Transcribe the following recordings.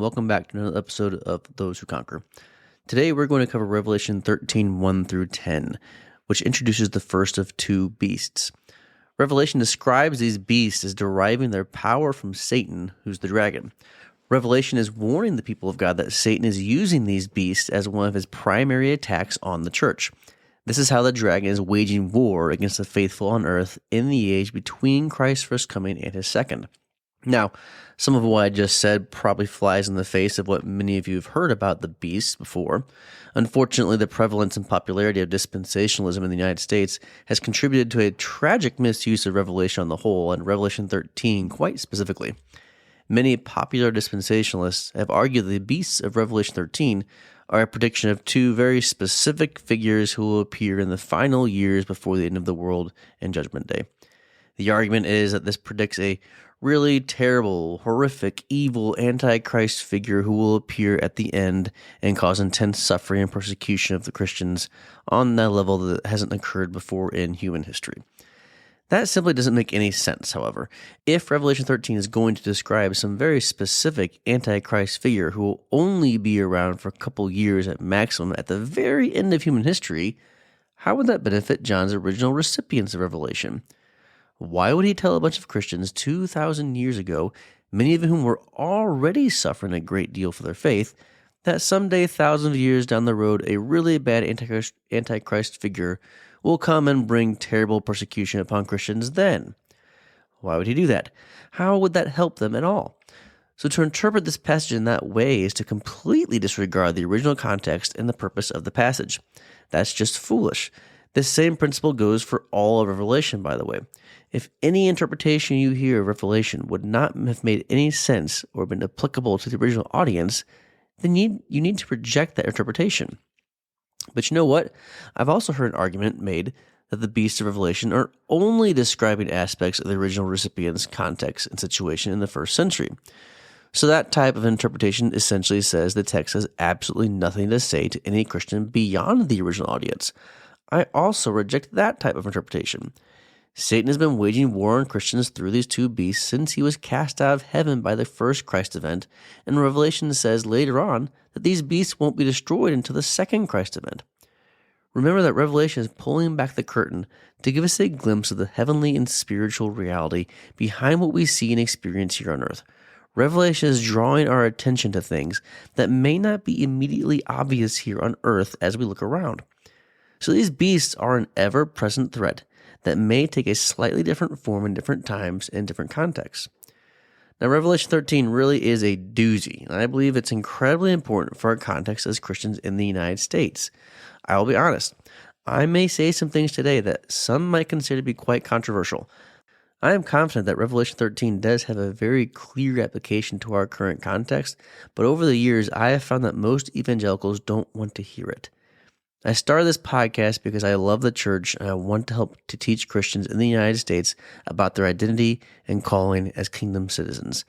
welcome back to another episode of Those Who Conquer. Today we're going to cover Revelation 13, 1 through 10, which introduces the first of two beasts. Revelation describes these beasts as deriving their power from Satan, who's the dragon. Revelation is warning the people of God that Satan is using these beasts as one of his primary attacks on the church. This is how the dragon is waging war against the faithful on earth in the age between Christ's first coming and his second. Now, some of what I just said probably flies in the face of what many of you have heard about the beasts before. Unfortunately, the prevalence and popularity of dispensationalism in the United States has contributed to a tragic misuse of Revelation on the whole, and Revelation 13 quite specifically. Many popular dispensationalists have argued that the beasts of Revelation 13 are a prediction of two very specific figures who will appear in the final years before the end of the world and Judgment Day. The argument is that this predicts a really terrible, horrific, evil Antichrist figure who will appear at the end and cause intense suffering and persecution of the Christians on that level that hasn't occurred before in human history. That simply doesn't make any sense, however. If Revelation 13 is going to describe some very specific Antichrist figure who will only be around for a couple years at maximum at the very end of human history, how would that benefit John's original recipients of Revelation? Why would he tell a bunch of Christians 2,000 years ago, many of whom were already suffering a great deal for their faith, that someday, thousands of years down the road, a really bad Antichrist figure will come and bring terrible persecution upon Christians then? Why would he do that? How would that help them at all? So to interpret this passage in that way is to completely disregard the original context and the purpose of the passage. That's just foolish. This same principle goes for all of Revelation, by the way. If any interpretation you hear of Revelation would not have made any sense or been applicable to the original audience, then you need to reject that interpretation. But you know what? I've also heard an argument made that the beasts of Revelation are only describing aspects of the original recipient's context and situation in the first century. So that type of interpretation essentially says the text has absolutely nothing to say to any Christian beyond the original audience. I also reject that type of interpretation. Satan has been waging war on Christians through these two beasts since he was cast out of heaven by the first Christ event, and Revelation says later on that these beasts won't be destroyed until the second Christ event. Remember that Revelation is pulling back the curtain to give us a glimpse of the heavenly and spiritual reality behind what we see and experience here on earth. Revelation is drawing our attention to things that may not be immediately obvious here on earth as we look around. So these beasts are an ever-present threat that may take a slightly different form in different times and different contexts. Now, Revelation 13 really is a doozy, and I believe it's incredibly important for our context as Christians in the United States. I will be honest, I may say some things today that some might consider to be quite controversial. I am confident that Revelation 13 does have a very clear application to our current context, but over the years, I have found that most evangelicals don't want to hear it. I started this podcast because I love the church and I want to help to teach Christians in the United States about their identity and calling as kingdom citizens.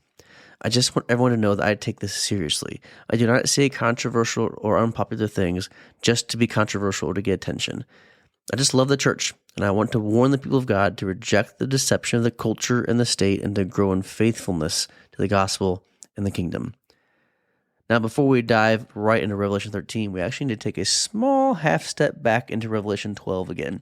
I just want everyone to know that I take this seriously. I do not say controversial or unpopular things just to be controversial or to get attention. I just love the church, and I want to warn the people of God to reject the deception of the culture and the state and to grow in faithfulness to the gospel and the kingdom. Now, before we dive right into Revelation 13, we actually need to take a small half step back into Revelation 12 again.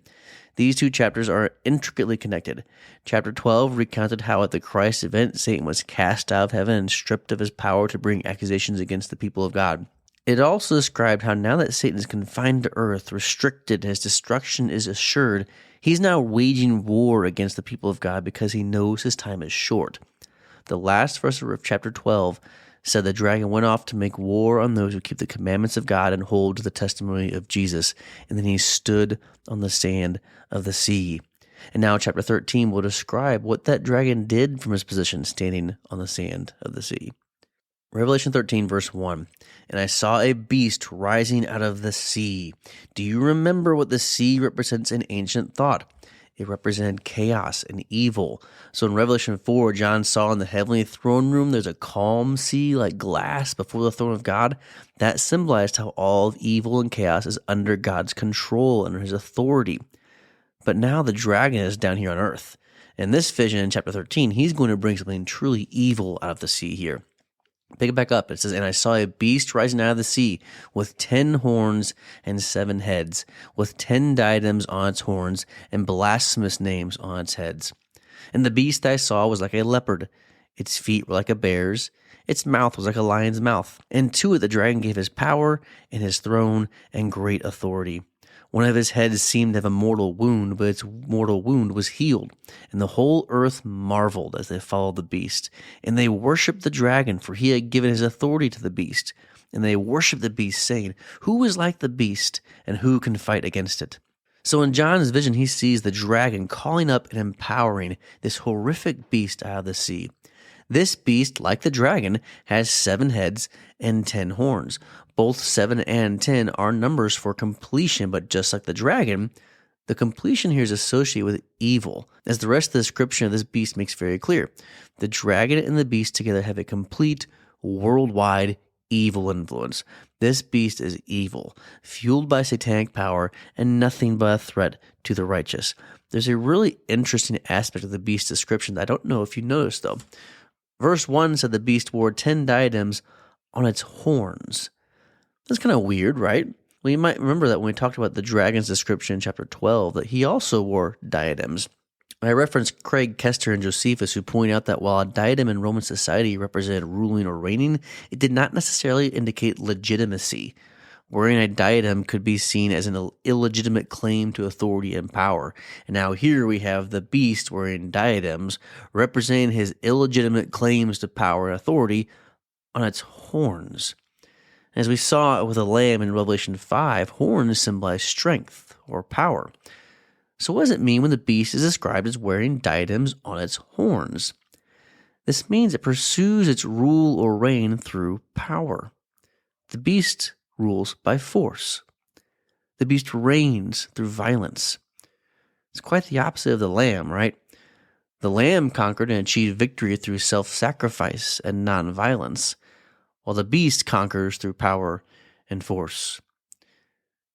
These two chapters are intricately connected. Chapter 12 recounted how at the Christ event, Satan was cast out of heaven and stripped of his power to bring accusations against the people of God. It also described how now that Satan is confined to earth, restricted, his destruction is assured, he's now waging war against the people of God because he knows his time is short. The last verse of chapter 12 said the dragon went off to make war on those who keep the commandments of God and hold to the testimony of Jesus, and then he stood on the sand of the sea. And now chapter 13 will describe what that dragon did from his position standing on the sand of the sea. Revelation 13, verse 1, "And I saw a beast rising out of the sea." Do you remember what the sea represents in ancient thought? It represented chaos and evil. So in Revelation 4, John saw in the heavenly throne room there's a calm sea like glass before the throne of God. That symbolized how all of evil and chaos is under God's control, under his authority. But now the dragon is down here on earth. In this vision in chapter 13, he's going to bring something truly evil out of the sea here. Pick it back up. It says, "And I saw a beast rising out of the sea with 10 horns and 7 heads, with 10 diadems on its horns and blasphemous names on its heads. And the beast I saw was like a leopard. Its feet were like a bear's. Its mouth was like a lion's mouth. And to it the dragon gave his power and his throne and great authority. One of his heads seemed to have a mortal wound, but its mortal wound was healed. And the whole earth marveled as they followed the beast. And they worshipped the dragon, for he had given his authority to the beast. And they worshipped the beast, saying, 'Who is like the beast, and who can fight against it?'" So in John's vision, he sees the dragon calling up and empowering this horrific beast out of the sea. This beast, like the dragon, has 7 heads and 10 horns. Both 7 and 10 are numbers for completion, but just like the dragon, the completion here is associated with evil, as the rest of the description of this beast makes very clear. The dragon and the beast together have a complete, worldwide evil influence. This beast is evil, fueled by satanic power, and nothing but a threat to the righteous. There's a really interesting aspect of the beast description that I don't know if you noticed, though. Verse 1 said the beast wore 10 diadems on its horns. That's kind of weird, right? Well, you might remember that when we talked about the dragon's description in chapter 12, that he also wore diadems. I referenced Craig Kester and Josephus, who point out that while a diadem in Roman society represented ruling or reigning, it did not necessarily indicate legitimacy. Wearing a diadem could be seen as an illegitimate claim to authority and power. And now here we have the beast wearing diadems, representing his illegitimate claims to power and authority on its horns. As we saw with a lamb in Revelation 5, horns symbolize strength or power. So what does it mean when the beast is described as wearing diadems on its horns? This means it pursues its rule or reign through power. The beast rules by force. The beast reigns through violence. It's quite the opposite of the lamb, right? The lamb conquered and achieved victory through self-sacrifice and non-violence, while the beast conquers through power and force.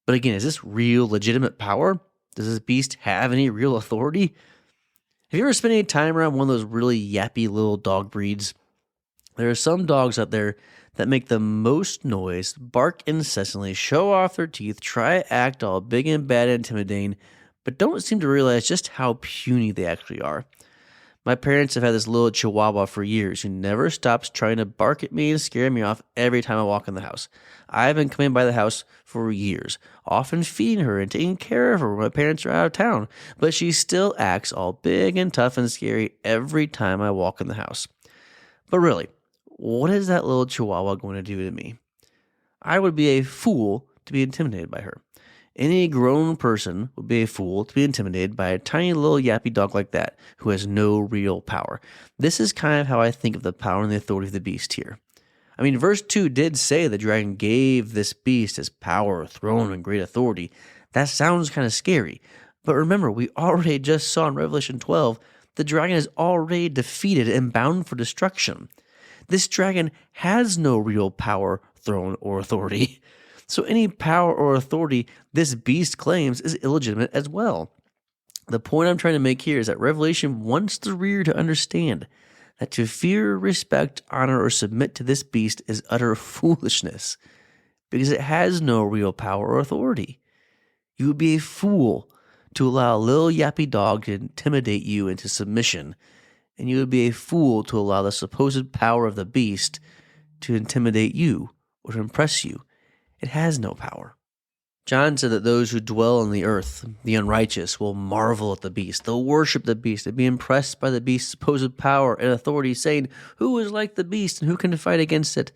But again, is this real, legitimate power? Does this beast have any real authority? Have you ever spent any time around one of those really yappy little dog breeds? There are some dogs out there that make the most noise, bark incessantly, show off their teeth, try to act all big and bad and intimidating, but don't seem to realize just how puny they actually are. My parents have had this little chihuahua for years who never stops trying to bark at me and scare me off every time I walk in the house. I've been coming by the house for years, often feeding her and taking care of her when my parents are out of town, but she still acts all big and tough and scary every time I walk in the house. But really, what is that little chihuahua going to do to me? I would be a fool to be intimidated by her. Any grown person would be a fool to be intimidated by a tiny little yappy dog like that who has no real power. This is kind of how I think of the power and the authority of the beast here. I mean, verse 2 did say the dragon gave this beast his power, throne, and great authority. That sounds kind of scary. But remember, we already just saw in Revelation 12, the dragon is already defeated and bound for destruction. This dragon has no real power, throne, or authority. So any power or authority this beast claims is illegitimate as well. The point I'm trying to make here is that Revelation wants the reader to understand that to fear, respect, honor, or submit to this beast is utter foolishness because it has no real power or authority. You would be a fool to allow a little yappy dog to intimidate you into submission, and you would be a fool to allow the supposed power of the beast to intimidate you or to impress you. It has no power. John said that those who dwell on the earth, the unrighteous, will marvel at the beast. They'll worship the beast and be impressed by the beast's supposed power and authority, saying, "Who is like the beast and who can fight against it?"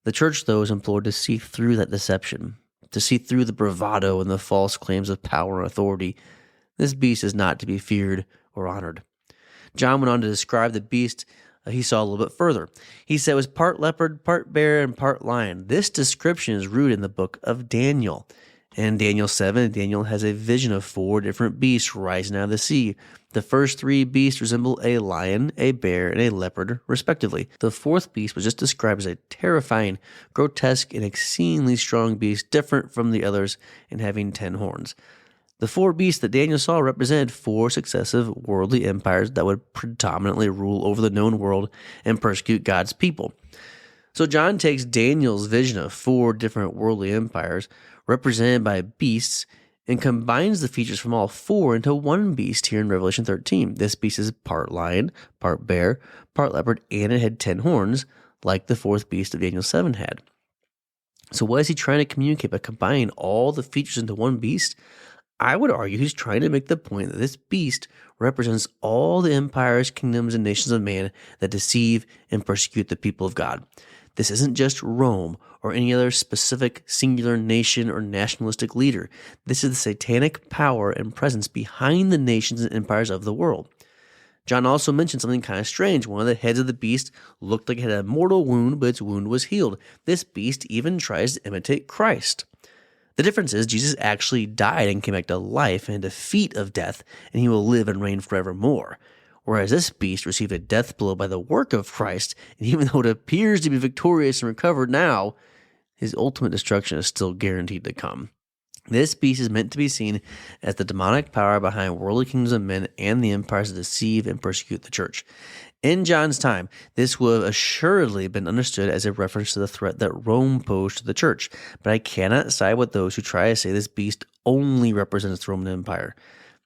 The church, though, is implored to see through that deception, to see through the bravado and the false claims of power and authority. This beast is not to be feared or honored. John went on to describe the beast he saw a little bit further. He said it was part leopard, part bear, and part lion. This description is rooted in the book of Daniel. In Daniel 7, Daniel has a vision of 4 different beasts rising out of the sea. The first 3 beasts resemble a lion, a bear, and a leopard, respectively. The 4th beast was just described as a terrifying, grotesque, and exceedingly strong beast, different from the others and having 10 horns. The 4 beasts that Daniel saw represented 4 successive worldly empires that would predominantly rule over the known world and persecute God's people. So John takes Daniel's vision of 4 different worldly empires represented by beasts and combines the features from all 4 into one beast here in Revelation 13. This beast is part lion, part bear, part leopard, and it had 10 horns, like the 4th beast of Daniel 7 had. So what is he trying to communicate by combining all the features into one beast? I would argue he's trying to make the point that this beast represents all the empires, kingdoms, and nations of man that deceive and persecute the people of God. This isn't just Rome or any other specific singular nation or nationalistic leader. This is the satanic power and presence behind the nations and empires of the world. John also mentioned something kind of strange. One of the heads of the beast looked like it had a mortal wound, but its wound was healed. This beast even tries to imitate Christ. The difference is Jesus actually died and came back to life in defeat of death, and he will live and reign forevermore. Whereas this beast received a death blow by the work of Christ, and even though it appears to be victorious and recovered now, his ultimate destruction is still guaranteed to come. This beast is meant to be seen as the demonic power behind worldly kingdoms of men and the empires that deceive and persecute the church. In John's time, this would have assuredly been understood as a reference to the threat that Rome posed to the church, but I cannot side with those who try to say this beast only represents the Roman Empire.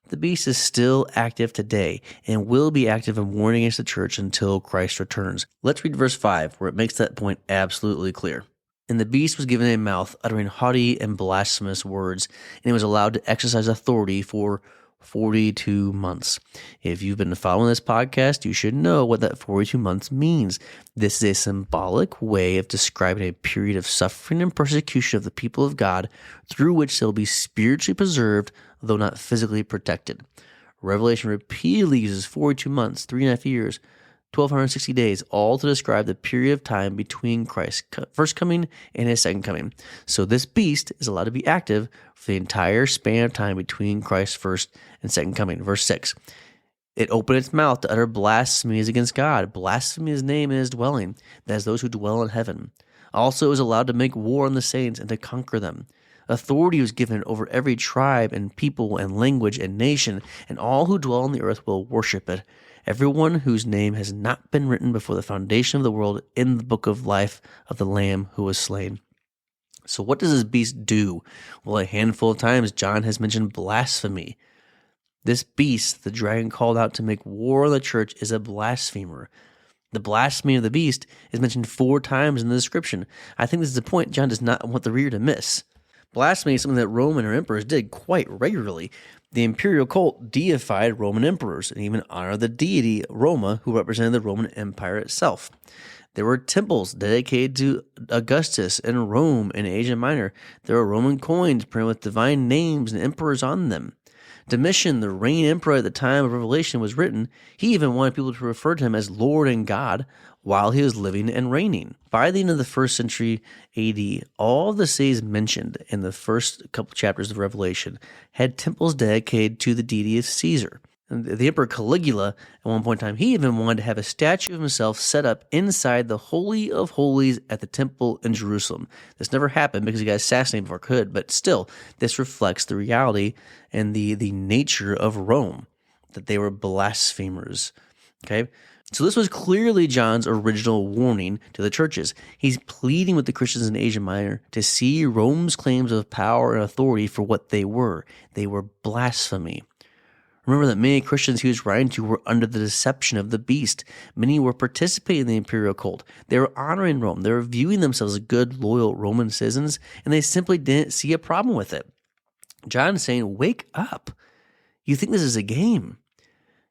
The beast is still active today and will be active in warning against the church until Christ returns. Let's read verse 5, where it makes that point absolutely clear. And the beast was given a mouth, uttering haughty and blasphemous words, and it was allowed to exercise authority for 42 months. If you've been following this podcast, you should know what that 42 months means. This is a symbolic way of describing a period of suffering and persecution of the people of God through which they'll be spiritually preserved, though not physically protected. Revelation repeatedly uses 42 months, 3.5 years, 1,260 days, all to describe the period of time between Christ's first coming and his second coming. So this beast is allowed to be active for the entire span of time between Christ's first and second coming. Verse 6, it opened its mouth to utter blasphemies against God, blaspheme his name and his dwelling, that is those who dwell in heaven. Also it was allowed to make war on the saints and to conquer them. Authority was given over every tribe and people and language and nation, and all who dwell on the earth will worship it. Everyone whose name has not been written before the foundation of the world in the book of life of the Lamb who was slain. So what does this beast do? Well, a handful of times John has mentioned blasphemy. This beast, the dragon called out to make war on the church, is a blasphemer. The blasphemy of the beast is mentioned 4 times in the description. I think this is the point John does not want the reader to miss. Blasphemy is something that Roman or emperors did quite regularly. The imperial cult deified Roman emperors and even honored the deity Roma, who represented the Roman Empire itself. There were temples dedicated to Augustus in Rome and Asia Minor. There were Roman coins printed with divine names and emperors on them. Domitian, the reigning emperor at the time of Revelation was written, he even wanted people to refer to him as Lord and God while he was living and reigning. By the end of the 1st century AD, all the cities mentioned in the first couple chapters of Revelation had temples dedicated to the deity of Caesar. And the Emperor Caligula, at one point in time, he even wanted to have a statue of himself set up inside the Holy of Holies at the temple in Jerusalem. This never happened because he got assassinated before it could, but still, this reflects the reality and the nature of Rome, that they were blasphemers. Okay? So this was clearly John's original warning to the churches. He's pleading with the Christians in Asia Minor to see Rome's claims of power and authority for what they were. They were blasphemy. Remember that many Christians he was writing to were under the deception of the beast. Many were participating in the imperial cult. They were honoring Rome. They were viewing themselves as good, loyal Roman citizens, and they simply didn't see a problem with it. John is saying, wake up. You think this is a game.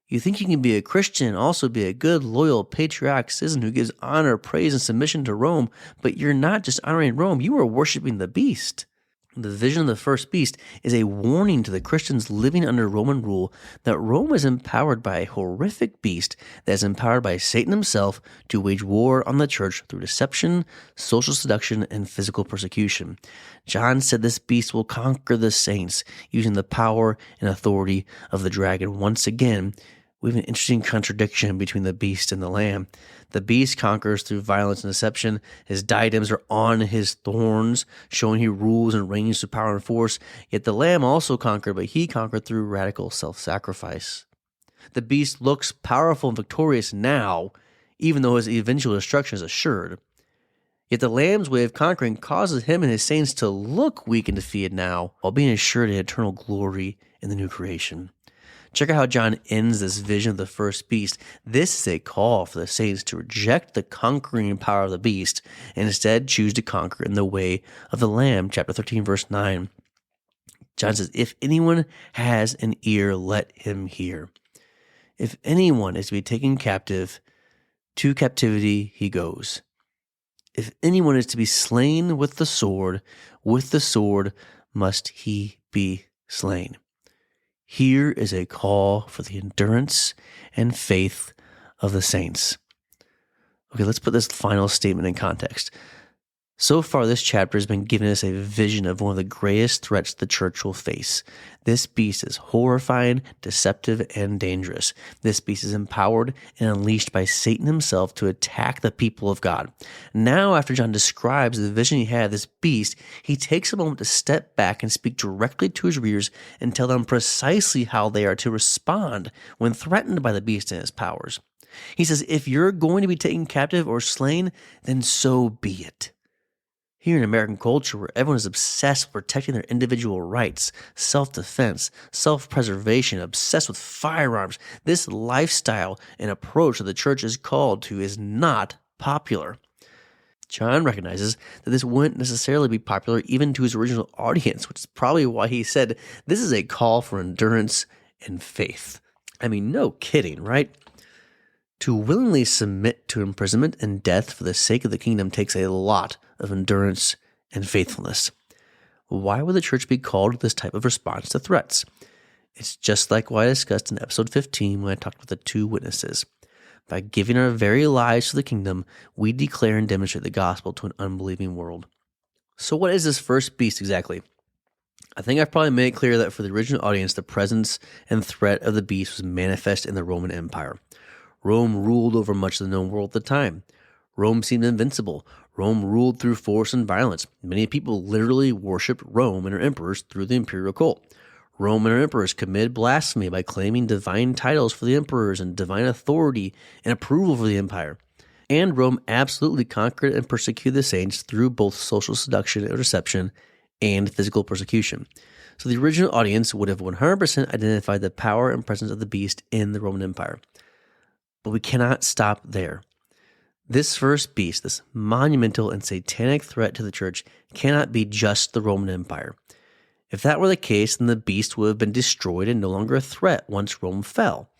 You think you can be a Christian and also be a good, loyal, patriotic citizen who gives honor, praise, and submission to Rome, but you're not just honoring Rome, you are worshiping the beast. The vision of the first beast is a warning to the Christians living under Roman rule that Rome is empowered by a horrific beast that is empowered by Satan himself to wage war on the church through deception, social seduction, and physical persecution. John said this beast will conquer the saints using the power and authority of the dragon. Once again, we have an interesting contradiction between the beast and the lamb. The beast conquers through violence and deception. His diadems are on his thorns, showing he rules and reigns through power and force. Yet the lamb also conquered, but he conquered through radical self-sacrifice. The beast looks powerful and victorious now, even though his eventual destruction is assured. Yet the Lamb's way of conquering causes him and his saints to look weak and defeated now, while being assured of eternal glory in the new creation. Check out how John ends this vision of the first beast. This is a call for the saints to reject the conquering power of the beast and instead choose to conquer in the way of the Lamb. Chapter 13, verse 9. John says, if anyone has an ear, let him hear. If anyone is to be taken captive, to captivity he goes. If anyone is to be slain with the sword must he be slain. Here is a call for the endurance and faith of the saints. Okay, let's put this final statement in context. So far, this chapter has been giving us a vision of one of the greatest threats the church will face. This beast is horrifying, deceptive, and dangerous. This beast is empowered and unleashed by Satan himself to attack the people of God. Now, after John describes the vision he had of this beast, he takes a moment to step back and speak directly to his readers and tell them precisely how they are to respond when threatened by the beast and his powers. He says, if you're going to be taken captive or slain, then so be it. Here in American culture, where everyone is obsessed with protecting their individual rights, self-defense, self-preservation, obsessed with firearms, this lifestyle and approach that the church is called to is not popular. John recognizes that this wouldn't necessarily be popular even to his original audience, which is probably why he said, this is a call for endurance and faith. I mean, no kidding, right? To willingly submit to imprisonment and death for the sake of the kingdom takes a lot of endurance and faithfulness. Why would the church be called to this type of response to threats? It's just like what I discussed in episode 15 when I talked about the two witnesses. By giving our very lives to the kingdom, we declare and demonstrate the gospel to an unbelieving world. So what is this first beast exactly? I think I've probably made it clear that for the original audience, the presence and threat of the beast was manifest in the Roman Empire. Rome ruled over much of the known world at the time. Rome seemed invincible. Rome ruled through force and violence. Many people literally worshipped Rome and her emperors through the imperial cult. Rome and her emperors committed blasphemy by claiming divine titles for the emperors and divine authority and approval for the empire. And Rome absolutely conquered and persecuted the saints through both social seduction and deception and physical persecution. So the original audience would have 100% identified the power and presence of the beast in the Roman Empire. But we cannot stop there. This first beast, this monumental and satanic threat to the church, cannot be just the Roman Empire. If that were the case, then the beast would have been destroyed and no longer a threat once Rome fell.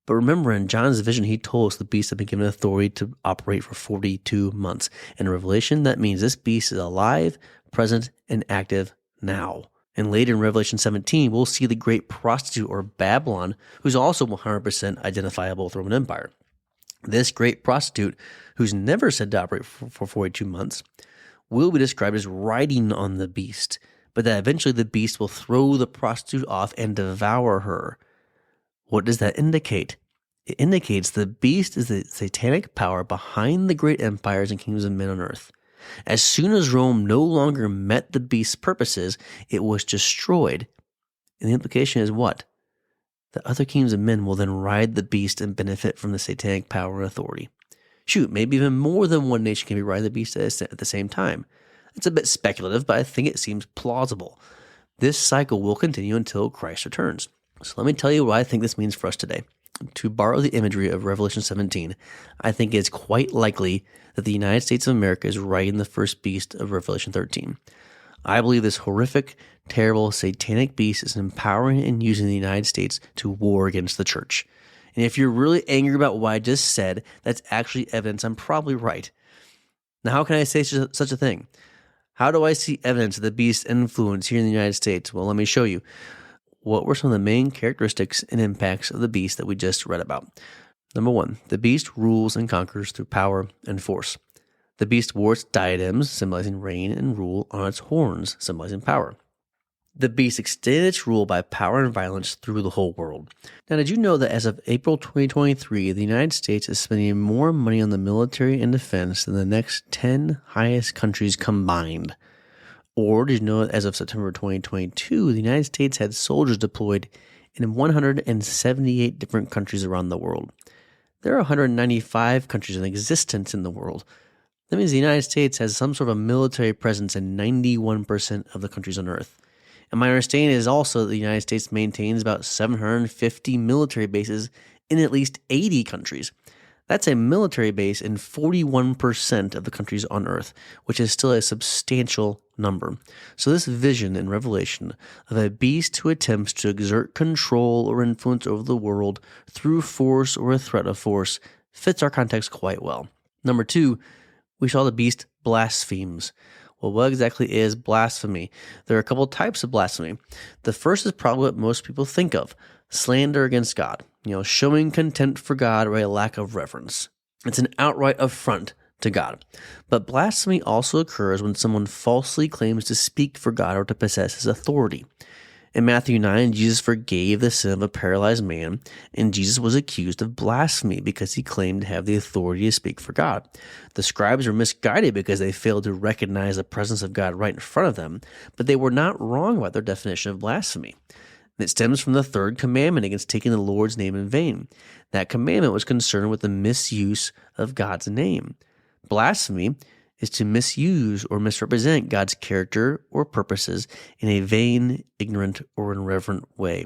But remember, in John's vision, he told us the beast had been given authority to operate for 42 months. In Revelation, that means this beast is alive, present, and active now. And later in Revelation 17, we'll see the great prostitute or Babylon, who's also 100% identifiable with the Roman Empire. This great prostitute, who's never said to operate for 42 months, will be described as riding on the beast, but that eventually the beast will throw the prostitute off and devour her. What does that indicate? It indicates the beast is the satanic power behind the great empires and kingdoms of men on earth. As soon as Rome no longer met the beast's purposes, it was destroyed. And the implication is what? The other kingdoms of men will then ride the beast and benefit from the satanic power and authority. Shoot, maybe even more than one nation can be riding the beast at the same time. It's a bit speculative, but I think it seems plausible. This cycle will continue until Christ returns. So let me tell you what I think this means for us today. To borrow the imagery of Revelation 17, I think it's quite likely that the United States of America is riding the first beast of Revelation 13. I believe this horrific, terrible, satanic beast is empowering and using the United States to war against the church. And if you're really angry about what I just said, that's actually evidence I'm probably right. Now, how can I say such a thing? How do I see evidence of the beast's influence here in the United States? Well, let me show you. What were some of the main characteristics and impacts of the beast that we just read about? Number 1, the beast rules and conquers through power and force. The beast wore its diadems, symbolizing reign and rule, on its horns, symbolizing power. The beast extended its rule by power and violence through the whole world. Now, did you know that as of April 2023, the United States is spending more money on the military and defense than the next 10 highest countries combined? Or did you know that as of September 2022, the United States had soldiers deployed in 178 different countries around the world? There are 195 countries in existence in the world. That means the United States has some sort of military presence in 91% of the countries on Earth. And my understanding is also that the United States maintains about 750 military bases in at least 80 countries. That's a military base in 41% of the countries on Earth, which is still a substantial number. So this vision in Revelation of a beast who attempts to exert control or influence over the world through force or a threat of force fits our context quite well. Number 2, we saw the beast blasphemes. Well, what exactly is blasphemy? There are a couple types of blasphemy. The first is probably what most people think of: slander against God, showing contempt for God or a lack of reverence. It's an outright affront to God. But blasphemy also occurs when someone falsely claims to speak for God or to possess his authority. In Matthew 9, Jesus forgave the sin of a paralyzed man, and Jesus was accused of blasphemy because he claimed to have the authority to speak for God. The scribes were misguided because they failed to recognize the presence of God right in front of them, but they were not wrong about their definition of blasphemy. It stems from the third commandment against taking the Lord's name in vain. That commandment was concerned with the misuse of God's name. Blasphemy is to misuse or misrepresent God's character or purposes in a vain, ignorant, or irreverent way.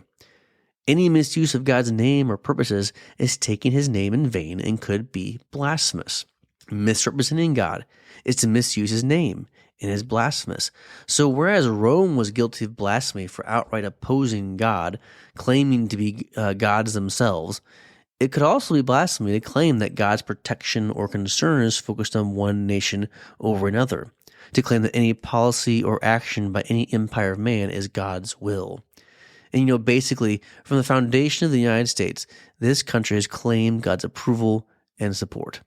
Any misuse of God's name or purposes is taking his name in vain and could be blasphemous. Misrepresenting God is to misuse his name and is blasphemous. So whereas Rome was guilty of blasphemy for outright opposing God, claiming to be gods themselves, it could also be blasphemy to claim that God's protection or concern is focused on one nation over another, to claim that any policy or action by any empire of man is God's will. And basically, from the foundation of the United States, this country has claimed God's approval and support.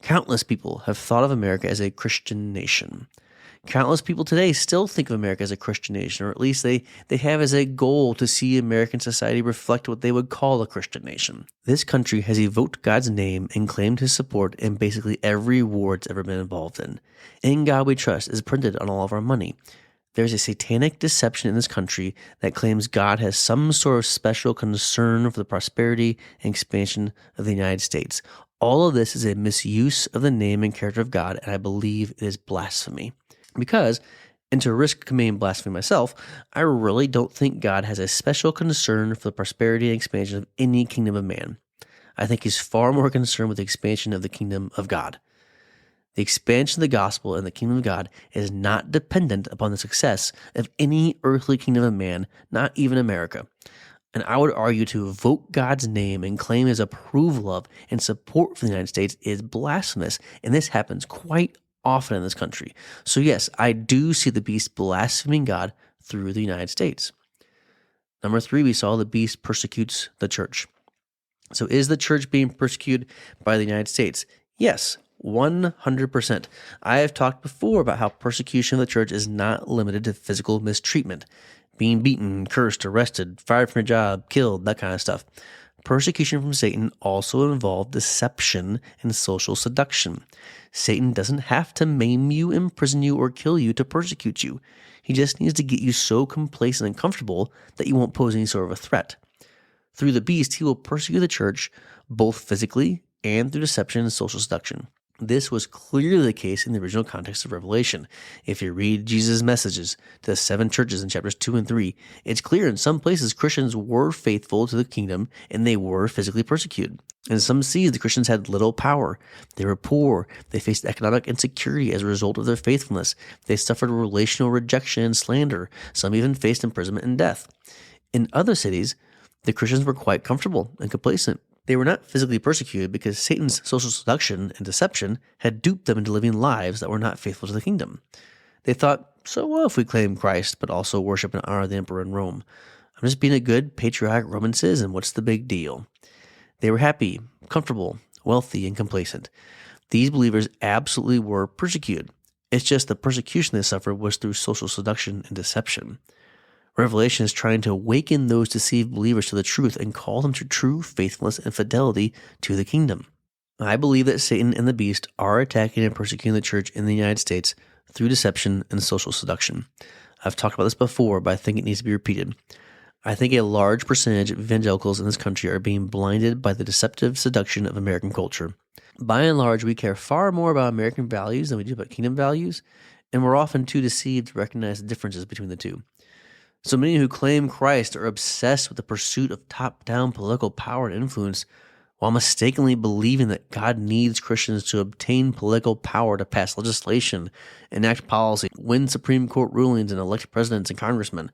Countless people have thought of America as a Christian nation. Countless people today still think of America as a Christian nation, or at least they have as a goal to see American society reflect what they would call a Christian nation. This country has evoked God's name and claimed his support in basically every war it's ever been involved in. "In God We Trust" is printed on all of our money. There's a satanic deception in this country that claims God has some sort of special concern for the prosperity and expansion of the United States. All of this is a misuse of the name and character of God, and I believe it is blasphemy. Because, and to risk committing blasphemy myself, I really don't think God has a special concern for the prosperity and expansion of any kingdom of man. I think he's far more concerned with the expansion of the kingdom of God. The expansion of the gospel and the kingdom of God is not dependent upon the success of any earthly kingdom of man, not even America. And I would argue to evoke God's name and claim his approval of and support for the United States is blasphemous, and this happens quite often in this country. So yes, I do see the beast blaspheming God through the United States. Number 3, we saw the beast persecutes the church. So is the church being persecuted by the United States? Yes, 100%. I have talked before about how persecution of the church is not limited to physical mistreatment, being beaten, cursed, arrested, fired from a job, killed, that kind of stuff. Persecution from Satan also involved deception and social seduction. Satan doesn't have to maim you, imprison you, or kill you to persecute you. He just needs to get you so complacent and comfortable that you won't pose any sort of a threat. Through the beast, he will persecute the church both physically and through deception and social seduction. This was clearly the case in the original context of Revelation. If you read Jesus' messages to the 7 churches in chapters 2 and 3, it's clear in some places Christians were faithful to the kingdom and they were physically persecuted. In some seas, the Christians had little power. They were poor. They faced economic insecurity as a result of their faithfulness. They suffered relational rejection and slander. Some even faced imprisonment and death. In other cities, the Christians were quite comfortable and complacent. They were not physically persecuted because Satan's social seduction and deception had duped them into living lives that were not faithful to the kingdom. They thought, so what if we claim Christ but also worship and honor the emperor in Rome? I'm just being a good, patriotic Roman citizen. What's the big deal? They were happy, comfortable, wealthy, and complacent. These believers absolutely were persecuted. It's just the persecution they suffered was through social seduction and deception. Revelation is trying to awaken those deceived believers to the truth and call them to true faithfulness and fidelity to the kingdom. I believe that Satan and the beast are attacking and persecuting the church in the United States through deception and social seduction. I've talked about this before, but I think it needs to be repeated. I think a large percentage of evangelicals in this country are being blinded by the deceptive seduction of American culture. By and large, we care far more about American values than we do about kingdom values, and we're often too deceived to recognize the differences between the two. So many who claim Christ are obsessed with the pursuit of top-down political power and influence, while mistakenly believing that God needs Christians to obtain political power to pass legislation, enact policy, win Supreme Court rulings, and elect presidents and congressmen.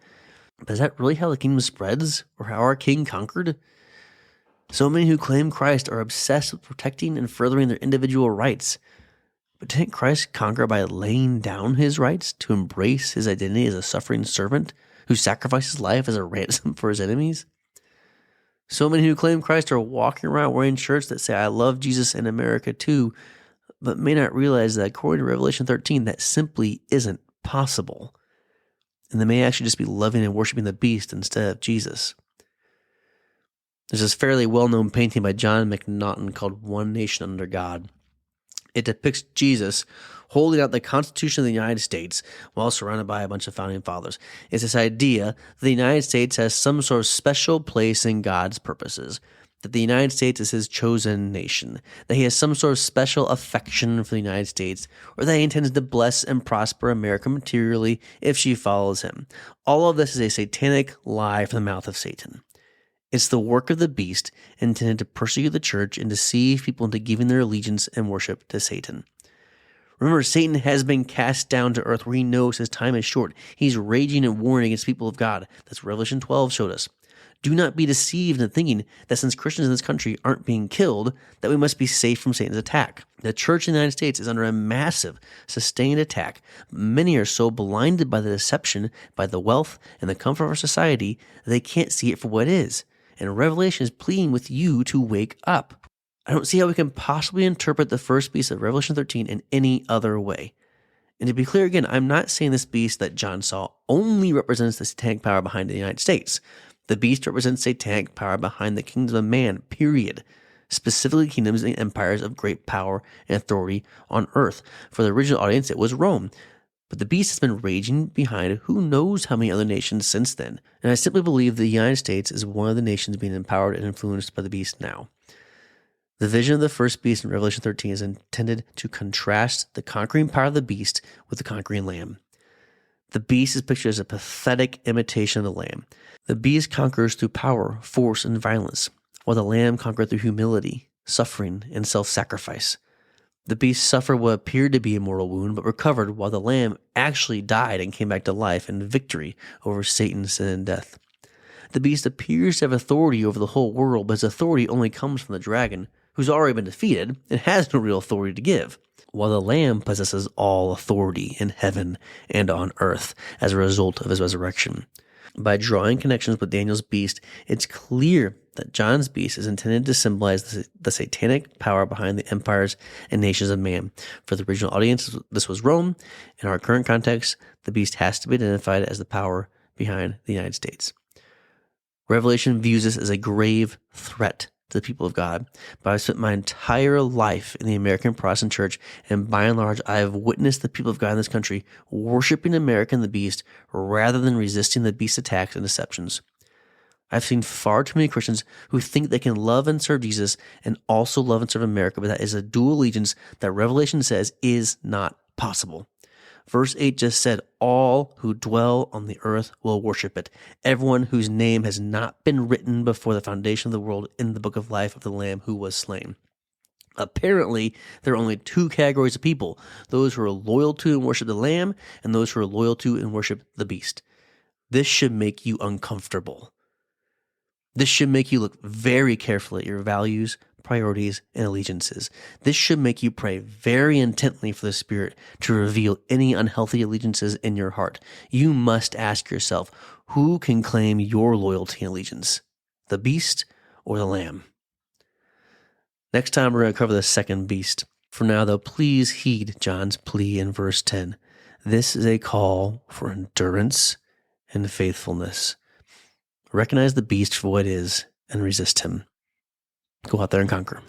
But is that really how the kingdom spreads, or how our king conquered? So many who claim Christ are obsessed with protecting and furthering their individual rights. But didn't Christ conquer by laying down his rights to embrace his identity as a suffering servant who sacrificed his life as a ransom for his enemies? So many who claim Christ are walking around wearing shirts that say, "I love Jesus and America too," but may not realize that according to Revelation 13, that simply isn't possible. And they may actually just be loving and worshiping the beast instead of Jesus. There's this fairly well-known painting by John McNaughton called One Nation Under God. It depicts Jesus holding out the Constitution of the United States while surrounded by a bunch of founding fathers. It's this idea that the United States has some sort of special place in God's purposes, that the United States is his chosen nation, that he has some sort of special affection for the United States, or that he intends to bless and prosper America materially if she follows him. All of this is a satanic lie from the mouth of Satan. It's the work of the beast intended to persecute the church and deceive people into giving their allegiance and worship to Satan. Remember, Satan has been cast down to earth where he knows his time is short. He's raging and warring against people of God. That's what Revelation 12 showed us. Do not be deceived into thinking that since Christians in this country aren't being killed, that we must be safe from Satan's attack. The church in the United States is under a massive, sustained attack. Many are so blinded by the deception, by the wealth, and the comfort of our society that they can't see it for what it is. And Revelation is pleading with you to wake up. I don't see how we can possibly interpret the first beast of Revelation 13 in any other way. And to be clear again, I'm not saying this beast that John saw only represents the satanic power behind the United States. The beast represents satanic power behind the kingdom of man, period. Specifically kingdoms and empires of great power and authority on earth. For the original audience, it was Rome. But the beast has been raging behind who knows how many other nations since then. And I simply believe the United States is one of the nations being empowered and influenced by the beast now. The vision of the first beast in Revelation 13 is intended to contrast the conquering power of the beast with the conquering lamb. The beast is pictured as a pathetic imitation of the lamb. The beast conquers through power, force, and violence, while the lamb conquered through humility, suffering, and self-sacrifice. The beast suffered what appeared to be a mortal wound, but recovered, while the lamb actually died and came back to life in victory over Satan, sin, and death. The beast appears to have authority over the whole world, but his authority only comes from the dragon, who's already been defeated and has no real authority to give, while the lamb possesses all authority in heaven and on earth as a result of his resurrection. By drawing connections with Daniel's beast, it's clear that John's beast is intended to symbolize the satanic power behind the empires and nations of man. For the original audience, this was Rome. In our current context, the beast has to be identified as the power behind the United States. Revelation views this as a grave threat to the people of God. But I've spent my entire life in the American Protestant church, and by and large, I have witnessed the people of God in this country worshiping America and the beast rather than resisting the beast's attacks and deceptions. I've seen far too many Christians who think they can love and serve Jesus and also love and serve America, but that is a dual allegiance that Revelation says is not possible. Verse 8 just said, all who dwell on the earth will worship it. Everyone whose name has not been written before the foundation of the world in the book of life of the Lamb who was slain. Apparently, there are only two categories of people, those who are loyal to and worship the Lamb, and those who are loyal to and worship the beast. This should make you uncomfortable. This should make you look very carefully at your values, priorities, and allegiances. This should make you pray very intently for the Spirit to reveal any unhealthy allegiances in your heart. You must ask yourself, who can claim your loyalty and allegiance? The beast or the Lamb? Next time, we're going to cover the second beast. For now, though, please heed John's plea in verse 10. This is a call for endurance and faithfulness. Recognize the beast for what it is and resist him. Go out there and conquer.